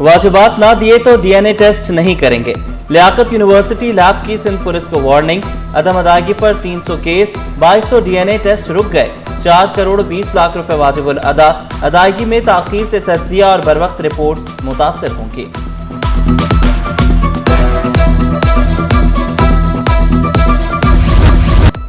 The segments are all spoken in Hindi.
वाजिबात ना दिए तो डीएनए टेस्ट नहीं करेंगे। लियाकत यूनिवर्सिटी लैब की सिंध पुलिस को वार्निंग। अदम अदायगी पर 300 केस, 2200 डीएनए टेस्ट रुक गए। 4 करोड़ 20 लाख रुपए वाजिबुल अदा। अदायगी में ताखीर से तज्जिया और बरवक्त रिपोर्ट मुतासर होंगी।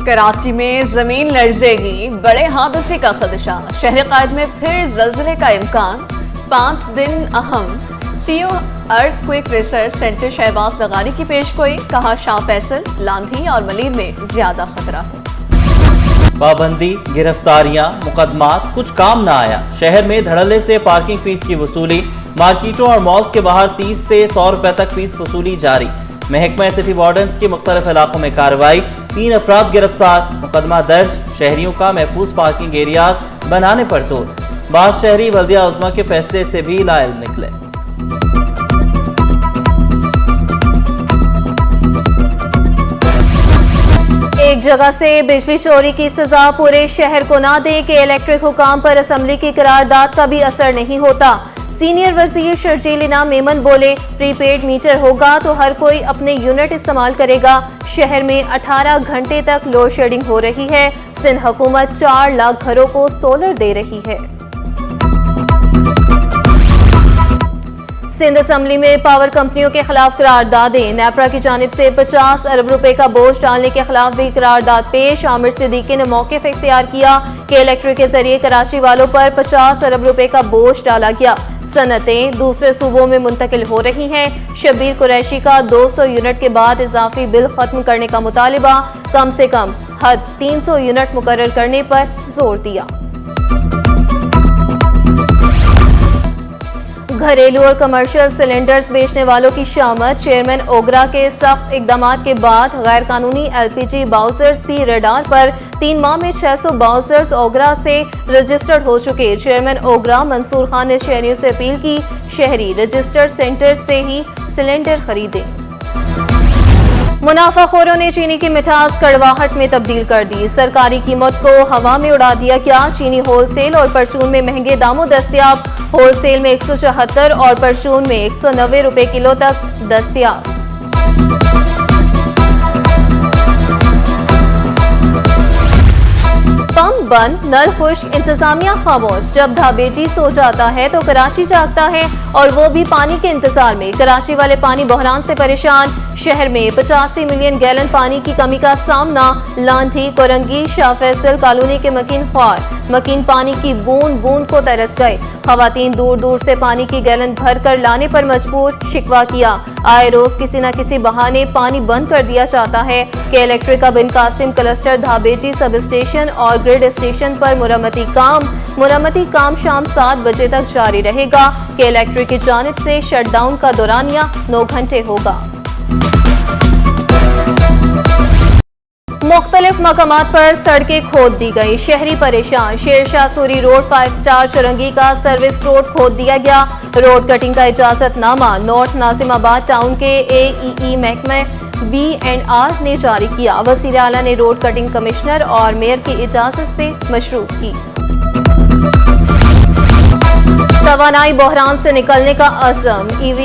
कराची में जमीन लर्जेगी, बड़े हादसे का खदशा। शहर कायद में फिर जल्जले का इम्कान। 5 दिन अहम। CEO earthquake research centre Shahbaz Lagani की पेशगोई। कहा शाह फैसल, लांधी और मलीर में ज्यादा खतरा है। पाबंदी, गिरफ्तारियां, मुकदमात, कुछ काम ना आया। शहर में धड़ल्ले से पार्किंग फीस की वसूली। मार्केटों और मॉल्स के बाहर 30 से 100 रुपए तक फीस वसूली जारी। महकमा सिटी वार्डन्स की मुख्तलिफ इलाकों में कार्रवाई। 3 अफराद गिरफ्तार। मुकदमा दर्ज। शहरियों का महफूज पार्किंग एरियाज बनाने पर जोर। बाद शहरी बल्दिया उज़्मा के फैसले से भी लायल निकले। एक जगह से बिजली चोरी की सजा पूरे शहर को ना दे के इलेक्ट्रिक हुकाम पर असम्बली की करारदाद का भी असर नहीं होता। सीनियर वजीर शर्जीलिना मेमन बोले, प्रीपेड मीटर होगा तो हर कोई अपने यूनिट इस्तेमाल करेगा। शहर में 18 घंटे तक लोड शेडिंग हो रही है। सिंध हुकूमत 4 लाख घरों को सोलर दे रही है। सिंध असम्बली में पावर कंपनियों के खिलाफ करारदादें। नेपरा की जानिब से 50 अरब रुपए का बोझ डालने के खिलाफ भी करारदाद पेश। आमिर सिद्दीकी ने मौक़िफ़ इख्तियार किया कि इलेक्ट्रिक के जरिए कराची वालों पर 50 अरब रुपए का बोझ डाला गया। सनतें दूसरे सूबों में मुंतकिल हो रही हैं। शब्बीर कुरैशी का 200 यूनिट के बाद इजाफी बिल खत्म करने का मुतालिबा। कम से कम हद 300 यूनिट मुकर्रर करने पर जोर दिया। घरेलू और कमर्शियल सिलेंडर्स बेचने वालों की शामत। चेयरमैन ओगरा के सख्त इकदाम के बाद गैर कानूनी एलपीजी बाउजर्स भी रडार पर। 3 माह में 600 बाउजर्स ओगरा से रजिस्टर्ड हो चुके। चेयरमैन ओगरा मंसूर खान ने शहरियों से अपील की, शहरी रजिस्टर्ड सेंटर से ही सिलेंडर खरीदें। मुनाफाखोरों ने चीनी की मिठास कड़वाहट में तब्दील कर दी। सरकारी कीमत को हवा में उड़ा दिया गया। चीनी होलसेल और परचून में महंगे दामों दस्तयाब। होलसेल में 174 और परचून में 190 रुपए किलो तक दस्तयाब। पंप बंद, नल खुश्क, इंतजामिया खामोश। जब धाबेजी सो जाता है तो कराची जागता है, और वो भी पानी के इंतजार में। कराची वाले पानी बहरान से परेशान। शहर में 85 मिलियन गैलन पानी की कमी का सामना। लांठी, कोरंगी, शाह फैसल कॉलोनी के मकीन ख्वार। मकीन पानी की बूंद बूंद को तरस गए। खवातीन दूर दूर से पानी की गैलन भर कर लाने पर मजबूर। शिकवा किया, आए रोज किसी न किसी बहाने पानी बंद कर दिया जाता है। कि इलेक्ट्रिक का बिन कासिम क्लस्टर धाबेजी सब स्टेशन और ग्रिड स्टेशन पर मुरम्मती काम शाम 7 बजे तक जारी रहेगा। कि इलेक्ट्रिक की जानिब से शटडाउन का दौरानिया 9 घंटे होगा। मुख्तलिफ मकामात पर सड़कें खोद दी गई। शहरी परेशान। शेरशाह सूरी रोड 5 स्टार चुरंगी का सर्विस रोड खोद दिया गया। रोड कटिंग का इजाजतनामा नॉर्थ नाजिमाबाद टाउन के AEE महकमे B&R ने जारी किया। वज़ीर आला ने रोड कटिंग कमिश्नर और मेयर की इजाजत से मशरू की। तवानाई बहरान से निकलने का अज़म। EV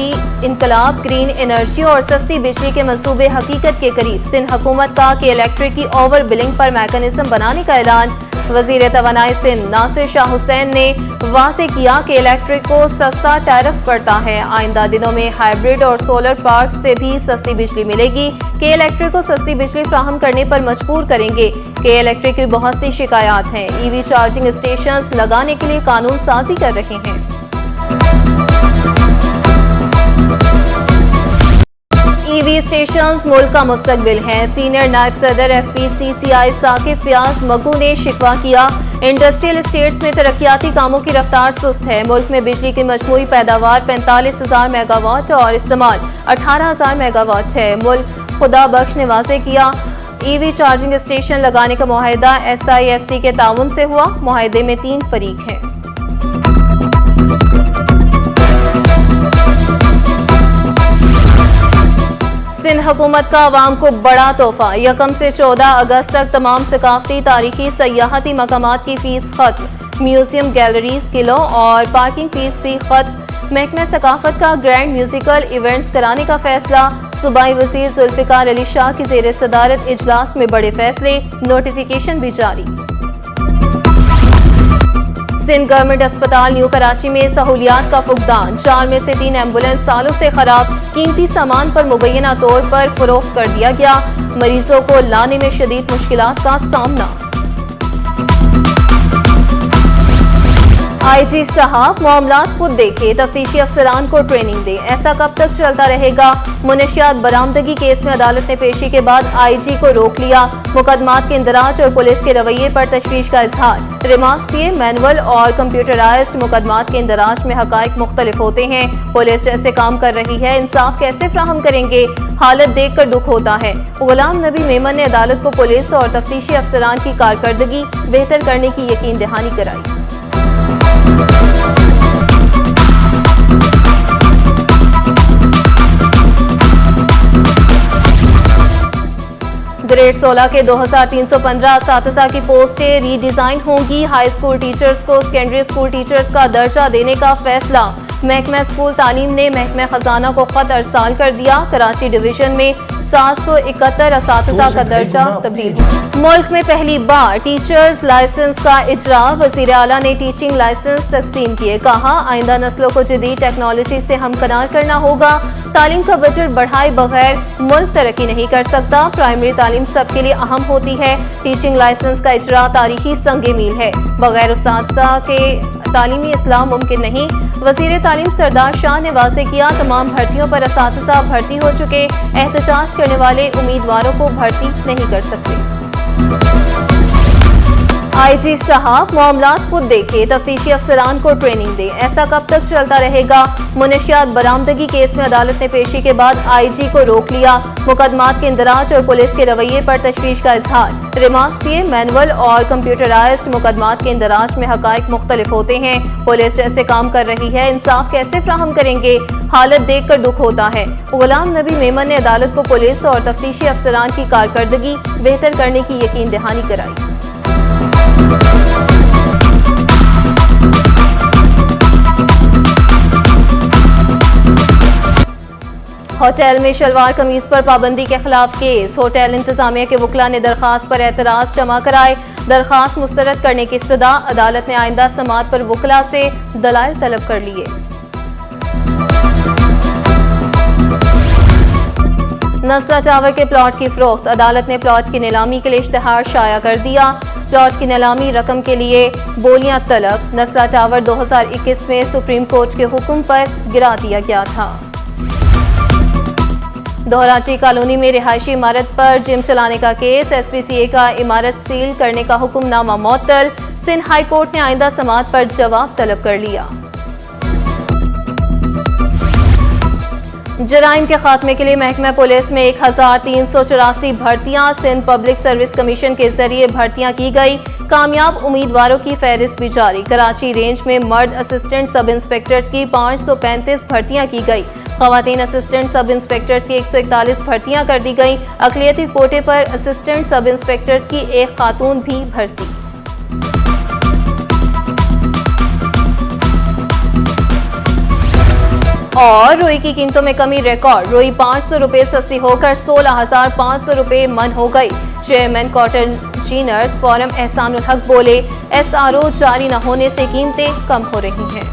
इनकलाब, ग्रीन एनर्जी और सस्ती बिजली के मंसूबे हकीकत के करीब। सिंध हुकूमत का कि इलेक्ट्रिक की ओवर बिलिंग पर मैकेनिज्म बनाने का ऐलान। वजीर तवानाई सिंध नासिर शाह हुसैन ने वाज़े किया कि इलेक्ट्रिक को सस्ता टैरिफ पड़ता है। आइंदा दिनों में हाइब्रिड और सोलर पार्क से भी सस्ती बिजली मिलेगी। कि इलेक्ट्रिक को सस्ती बिजली फ्राहम करने पर मजबूर करेंगे। कि इलेक्ट्रिक की बहुत सी शिकायत हैं। EV चार्जिंग स्टेशन लगाने के लिए कानून साजी कर रहे हैं। EV स्टेशंस मुल्क का मुस्तकबिल हैं। सीनियर नायब सदर FPCCI साकिब फयाज मगू ने शिकवा किया। इंडस्ट्रियल स्टेट्स में तरक्याती कामों की रफ्तार सुस्त है। मुल्क में बिजली की मजमूई पैदावार 45,000 मेगावाट और इस्तेमाल 18,000 मेगावाट है। मुल्क खुदा बख्श ने वाज़े किया, EV चार्जिंग स्टेशन लगाने का मुआहिदा SIFC के ताउन से हुआ। मुआहिदे में 3 फरीक हैं। सिंध हुकूमत का आवाम को बड़ा तोहफा। 1 से 14 अगस्त तक तमाम सकाफती, तारीखी, सयाहती मकामात की फीस खत्म। म्यूजियम, गैलरीज, किलों और पार्किंग फीस भी खत्म। महकमा सकाफत का ग्रैंड म्यूजिकल इवेंट्स कराने का फैसला। सूबाई वजीर जुल्फिकार अली शाह की जेर सदारत इजलास में बड़े फैसले, नोटिफिकेशन भी जारी। सिंध गवर्नमेंट अस्पताल न्यू कराची में सहूलियात का फुकदान। 4 में से 3 एम्बुलेंस सालों से खराब, कीमती सामान पर मुबैना तौर पर फरोख्त कर दिया गया। मरीजों को लाने में शदीद मुश्किलात का सामना। आईजी साहब मामलात खुद देखे, तफ्तीशी अफसरान को ट्रेनिंग दे। ऐसा कब तक चलता रहेगा? मुनशियात बरामदगी केस में अदालत ने पेशी के बाद आईजी को रोक लिया। मुकदमात के इंदराज और पुलिस के रवैये पर तशवीश का इजहार। रिमार्क्स दिए, मैनुअल और कंप्यूटराइज्ड मुकदमात के इंदराज में हकाइक मुख्तलिफ होते हैं। पुलिस जैसे काम कर रही है, इंसाफ कैसे फ्राहम करेंगे? हालत देख कर दुख होता है। गुलाम नबी मेमन ने अदालत को पुलिस और तफ्तीशी अफसरान की कारकर्दगी बेहतर करने की यकीन दहानी कराई। ग्रेड 16 के 2315 असातिज़ा की पोस्टें रीडिज़ाइन होंगी। हाई स्कूल टीचर्स को सेकेंडरी स्कूल टीचर्स का दर्जा देने का फैसला। महकमा स्कूल तालीम ने महकमा खजाना को खत अरसाल कर दिया। कराची डिवीजन में 771 असातिज़ा का दर्जा तब्दील। मुल्क में पहली बार टीचर्स लाइसेंस का इजरा। वज़ीर आला ने टीचिंग लाइसेंस तकसीम किए। कहा, आइंदा नस्लों को जदीद टेक्नोलॉजी से हमकनार करना होगा। तालीम का बजट बढ़ाए बगैर मुल्क तरक्की नहीं कर सकता। प्राइमरी तालीम सबके लिए अहम होती है। टीचिंग लाइसेंस का इजरा तारीखी संगे मील है। बगैर उस्तादा के तालीमी इस्लाह मुमकिन नहीं। वज़ीर तालीम सरदार शाह ने वाज़ेह किया, तमाम भर्तियों पर असातिज़ा भर्ती हो चुके। एहतजाज करने वाले उम्मीदवारों को भर्ती नहीं कर सकते। आईजी साहब मामलात खुद देखे, तफ्तीशी अफसरान को ट्रेनिंग दे। ऐसा कब तक चलता रहेगा? मुनशियात बरामदगी केस में अदालत ने पेशी के बाद आईजी को रोक लिया। मुकदमात के इंदराज और पुलिस के रवैये पर तशवीश का इजहार। रिमार्क्स दिए, मैनुअल और कंप्यूटराइज्ड मुकदमात के इंदराज में हकाइक मुख्तलिफ होते हैं। पुलिस जैसे काम कर रही है, इंसाफ कैसे फ्राहम करेंगे? हालत देख कर दुख होता है। गुलाम नबी मेमन ने अदालत को पुलिस और तफ्तीशी अफसरान की कारकर्दगी बेहतर करने की यकीन दहानी कराई। होटल में शलवार कमीज पर पाबंदी के खिलाफ केस। होटल इंतजामिया के वकला ने दरखास्त पर एतराज जमा कराए। दरखास्त मुस्तरद करने की इस्तदा। अदालत ने आइंदा समात पर वकला से दलाइल तलब कर लिए। नस्ला टावर के प्लॉट की फरोख्त। अदालत ने प्लॉट की नीलामी के लिए इश्तिहार शाया कर दिया। प्लॉट की नीलामी रकम के लिए बोलियां तलब। नस्ला टावर 2021 में सुप्रीम कोर्ट के हुक्म पर गिरा दिया गया था। दोहराची कॉलोनी में रिहायशी इमारत पर जिम चलाने का केस। SPCA का इमारत सील करने का हुक्मनामा मुअत्तल। सिंध हाई कोर्ट ने आइंदा समात पर जवाब तलब कर लिया। जराइम के खात्मे के लिए महकमा पुलिस में 1384 भर्तियां। सिंध पब्लिक सर्विस कमीशन के जरिए भर्तियां की गई। कामयाब उम्मीदवारों की फहरिस्त भी जारी। कराची रेंज में मर्द असिस्टेंट सब इंस्पेक्टर्स की 535 भर्तियां की गई। खवातीन असिस्टेंट सब इंस्पेक्टर्स की 141 भर्तियां कर दी गई। अक़लियती कोटे पर असिस्टेंट सब इंस्पेक्टर्स की एक खातून भी भर्ती। और रुई की कीमतों में कमी रिकॉर्ड। रुई 500 रुपए सस्ती होकर 16,500 रुपए मन हो गई। चेयरमैन कॉटन जीनर्स फोरम एहसानुल हक बोले, SRO जारी न होने से कीमतें कम हो रही हैं।